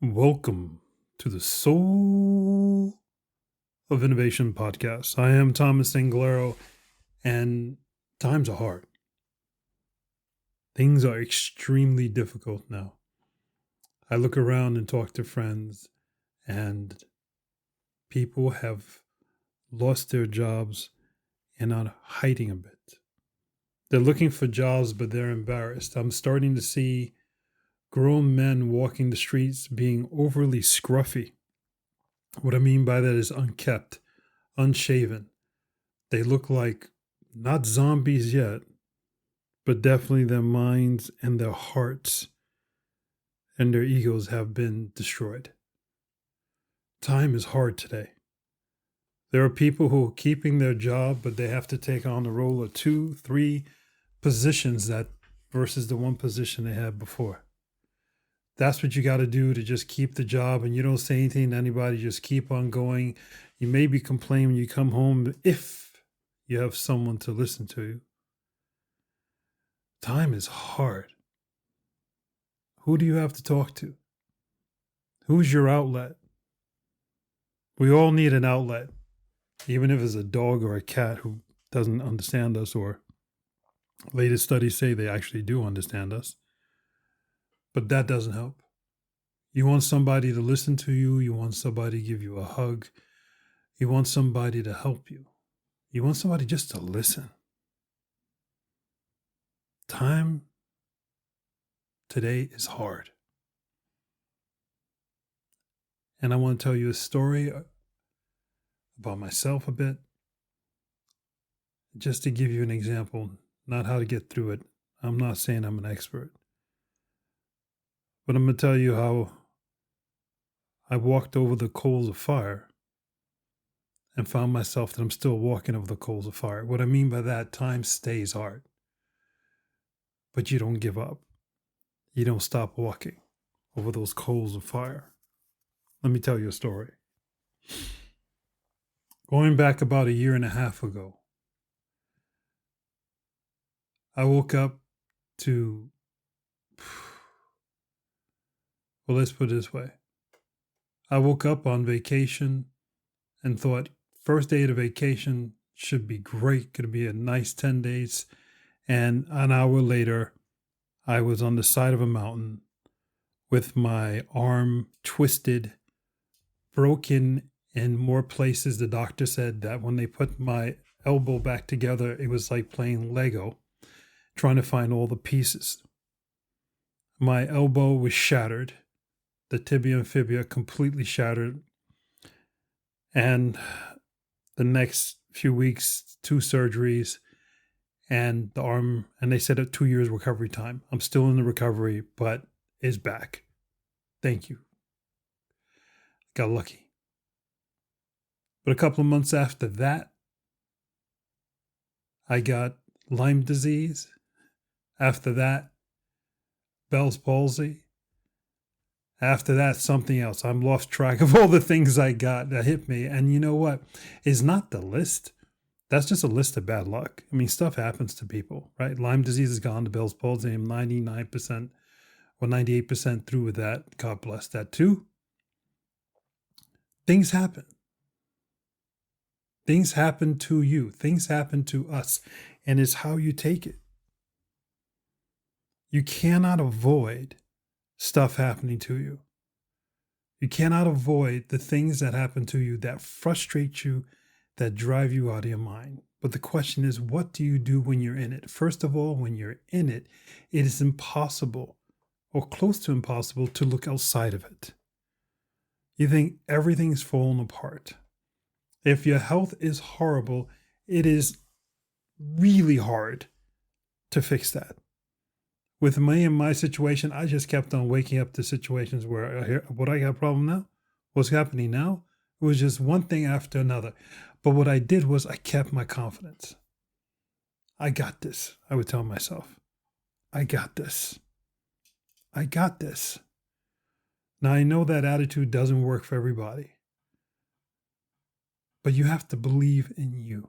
Welcome to the Soul of Innovation podcast. I am Thomas Anglero, and times are hard. Things are extremely difficult now. I look around and talk to friends, and people have lost their jobs and are hiding a bit. They're looking for jobs, but they're embarrassed. I'm starting to see grown men walking the streets being overly scruffy. What I mean by that is unkempt, unshaven. They look like not zombies yet, but definitely their minds and their hearts and their egos have been destroyed. Time is hard today. There are people who are keeping their job, but they have to take on the role of 2, 3 positions that versus the one position they had before. That's what you got to do to just keep the job, and you don't say anything to anybody, just keep on going. You maybe complain when you come home if you have someone to listen to you. Time is hard. Who do you have to talk to? Who's your outlet? We all need an outlet, even if it's a dog or a cat who doesn't understand us, or latest studies say they actually do understand us. But that doesn't help. You want somebody to listen to you. You want somebody to give you a hug. You want somebody to help you. You want somebody just to listen. Time today is hard. And I want to tell you a story about myself a bit, just to give you an example, not how to get through it. I'm not saying I'm an expert. But I'm going to tell you how I walked over the coals of fire and found myself that I'm still walking over the coals of fire. What I mean by that, time stays hard. But you don't give up. You don't stop walking over those coals of fire. Let me tell you a story. Going back about 1.5 years ago, I woke up to, well, let's put it this way. I woke up on vacation and thought, first day of the vacation should be great. Going to be a nice 10 days. And an hour later, I was on the side of a mountain with my arm twisted, broken in more places. The doctor said that when they put my elbow back together, it was like playing Lego, trying to find all the pieces. My elbow was shattered. The tibia and fibula completely shattered. And the next few weeks, 2 surgeries and the arm, and they said 2 years recovery time. I'm still in the recovery, but it's back. Thank you. Got lucky. But a couple of months after that, I got Lyme disease. After that, Bell's palsy. After that, something else. I'm lost track of all the things I got that hit me. And you know what? It's not the list. That's just a list of bad luck. I mean, stuff happens to people, right? Lyme disease is gone. The Bell's palsy, I'm 99% or 98% through with that. God bless that too. Things happen. Things happen to you. Things happen to us. And it's how you take it. You cannot avoid stuff happening to you. You cannot avoid the things that happen to you that frustrate you, that drive you out of your mind. But the question is, what do you do when you're in it? First of all, when you're in it, it is impossible or close to impossible to look outside of it. You think everything's falling apart. If your health is horrible, it is really hard to fix that. With me and my situation, I just kept on waking up to situations where what I got a problem now? What's happening now? It was just one thing after another. But what I did was I kept my confidence. I got this. I would tell myself, I got this. I got this. Now I know that attitude doesn't work for everybody. But you have to believe in you.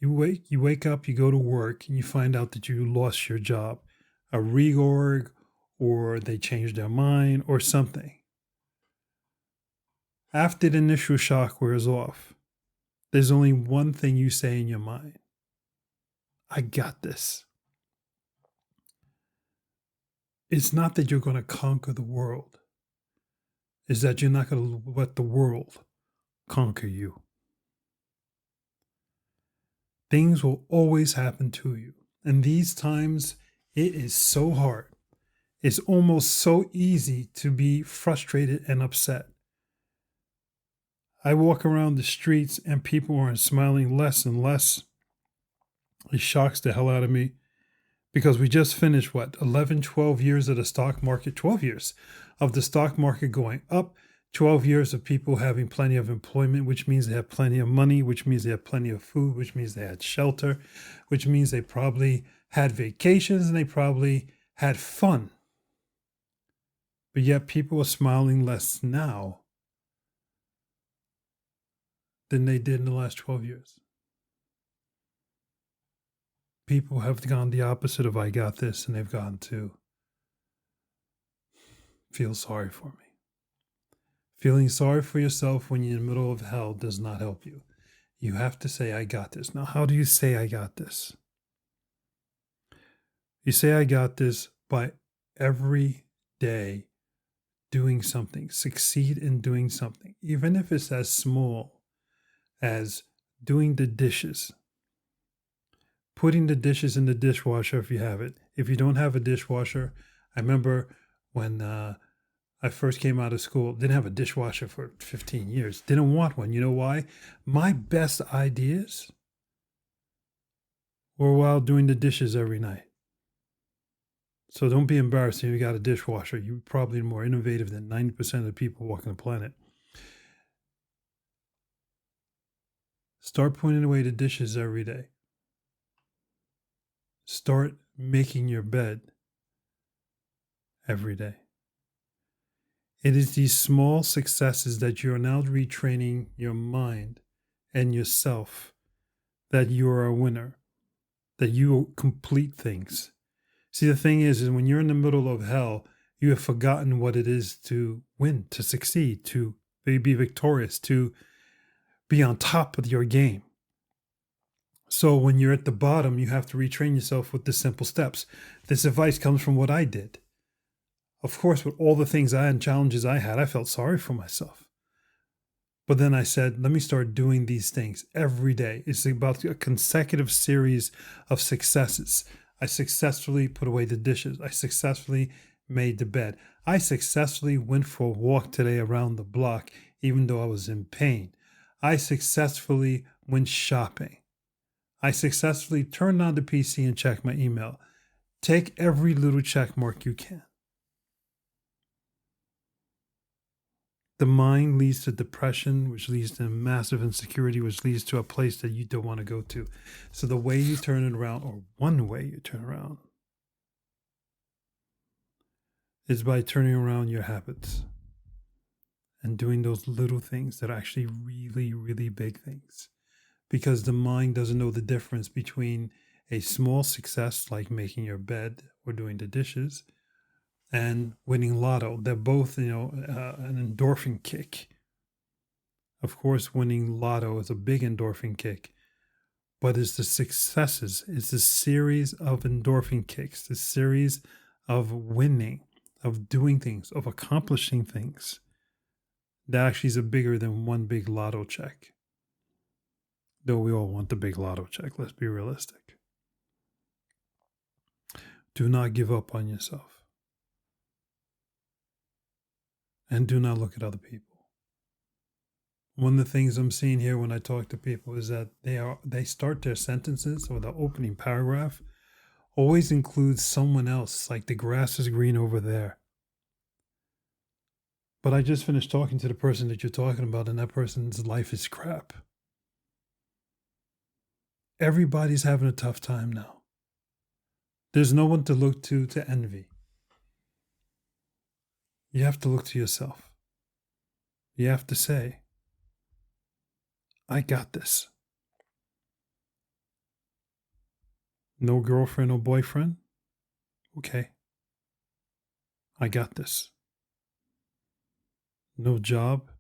You wake up, you go to work, and you find out that you lost your job. A reorg or they change their mind or something. After the initial shock wears off, there's only one thing you say in your mind: I got this. It's not that you're going to conquer the world, it's that you're not going to let the world conquer you. Things will always happen to you. And these times, it is so hard. It's almost so easy to be frustrated and upset. I walk around the streets and people are smiling less and less. It shocks the hell out of me because we just finished, 11, 12 years of the stock market, 12 years of the stock market going up, 12 years of people having plenty of employment, which means they have plenty of money, which means they have plenty of food, which means they had shelter, which means they probably had vacations and they probably had fun. But yet people are smiling less now than they did in the last 12 years. People have gone the opposite of I got this, and they've gone to feel sorry for me. Feeling sorry for yourself when you're in the middle of hell does not help you. You have to say, I got this. Now, how do you say I got this? You say I got this by every day doing something, succeed in doing something, even if it's as small as doing the dishes, putting the dishes in the dishwasher if you have it. If you don't have a dishwasher, I remember when I first came out of school, didn't have a dishwasher for 15 years, didn't want one. You know why? My best ideas were while doing the dishes every night. So don't be embarrassed if you got a dishwasher. You're probably more innovative than 90% of the people walking the planet. Start putting away the dishes every day. Start making your bed every day. It is these small successes that you are now retraining your mind and yourself that you are a winner, that you complete things. See, the thing is when you're in the middle of hell, you have forgotten what it is to win, to succeed, to be victorious, to be on top of your game. So when you're at the bottom, you have to retrain yourself with the simple steps. This advice comes from what I did. Of course, with all the things and challenges I had, I felt sorry for myself. But then I said, let me start doing these things every day. It's about a consecutive series of successes. I successfully put away the dishes. I successfully made the bed. I successfully went for a walk today around the block, even though I was in pain. I successfully went shopping. I successfully turned on the PC and checked my email. Take every little check mark you can. The mind leads to depression, which leads to massive insecurity, which leads to a place that you don't want to go to. So the way you turn it around, or one way you turn around, is by turning around your habits and doing those little things that are actually really, really big things. Because the mind doesn't know the difference between a small success like making your bed or doing the dishes and winning lotto. They're both, an endorphin kick. Of course, winning lotto is a big endorphin kick, but it's the successes, it's the series of endorphin kicks, the series of winning, of doing things, of accomplishing things that actually is bigger than one big lotto check. Though we all want the big lotto check, let's be realistic. Do not give up on yourself. And do not look at other people. One of the things I'm seeing here when I talk to people is that they start their sentences or the opening paragraph always includes someone else, like the grass is green over there. But I just finished talking to the person that you're talking about, and that person's life is crap. Everybody's having a tough time now. There's no one to look to envy. You have to look to yourself. You have to say, I got this. No girlfriend or boyfriend? Okay. I got this. No job,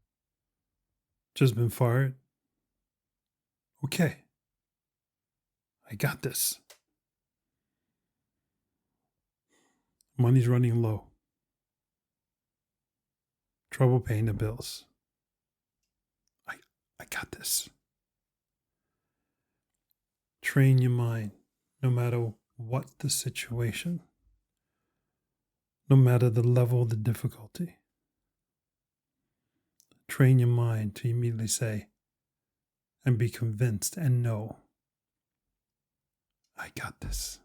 just been fired. Okay, I got this. Money's running low. Trouble paying the bills. I, I got this. Train your mind no matter what the situation, no matter the level of the difficulty. Train your mind to immediately say and be convinced and know, I got this.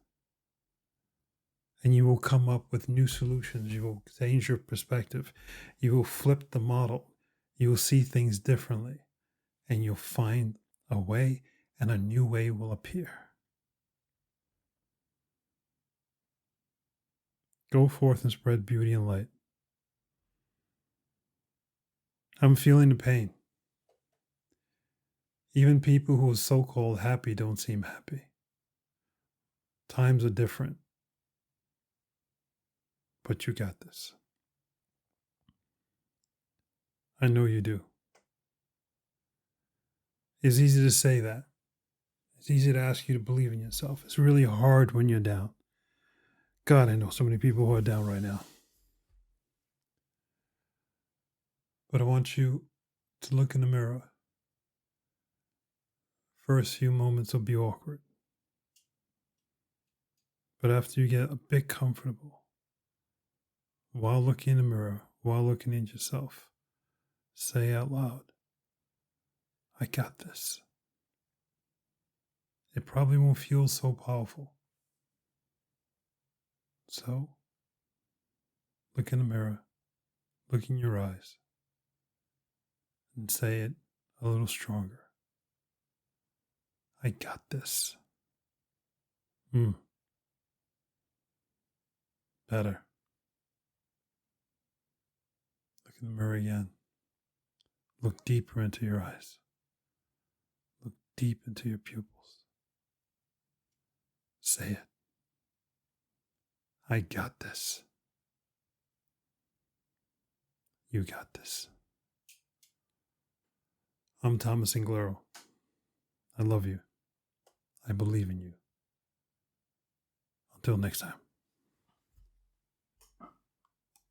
And you will come up with new solutions. You will change your perspective. You will flip the model. You will see things differently. And you'll find a way, and a new way will appear. Go forth and spread beauty and light. I'm feeling the pain. Even people who are so-called happy don't seem happy. Times are different. But you got this. I know you do. It's easy to say that. It's easy to ask you to believe in yourself. It's really hard when you're down. God, I know so many people who are down right now. But I want you to look in the mirror. First few moments will be awkward. But after you get a bit comfortable, while looking in the mirror, while looking at yourself, say out loud, I got this. It probably won't feel so powerful. So, look in the mirror, look in your eyes, and say it a little stronger. I got this. Better. Look in the mirror again. Look deeper into your eyes. Look deep into your pupils. Say it. I got this. You got this. I'm Thomas Anglero. I love you. I believe in you. Until next time.